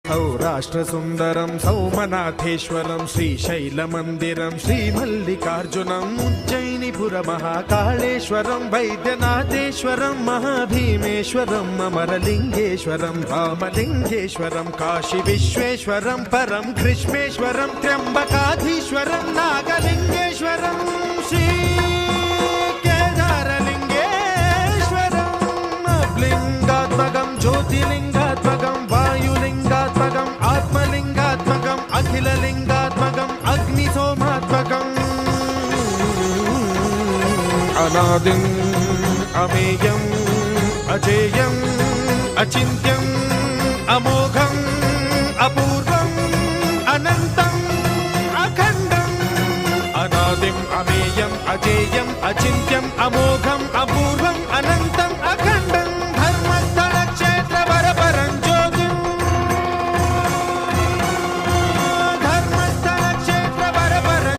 सौराष्ट्रसुन्दरं सौमनाथेश्वरं श्रीशैलमन्दिरं श्रीमल्लिकार्जुनं उज्जयिनीपुरमहाकाळेश्वरं वैद्यनाथेश्वरं महाभीमेश्वरम् अमरलिङ्गेश्वरं रामलिङ्गेश्वरं काशीविश्वेश्वरं परं कृष्णेश्वरं त्र्यम्बकाधीश्वरं नागलिङ्गेश्वरं श्रीकेदारलिङ्गेश्वरं लिङ्गात्मकं ज्योतिलिङ्गात्मकं वायुलिङ्गात्मकम् आत्मलिङ्गात्मकम् अखिललिङ्गात्मकम् अग्निसोमात्मकम् अनादिम् अमेयम् अजेयम् अचिन्त्यम् अमोघम् अपूर्वम् अनन्तम् अखण्डम् अनादिम् अमेयम् अजेयम् अचिन्त्यम् अमोघम्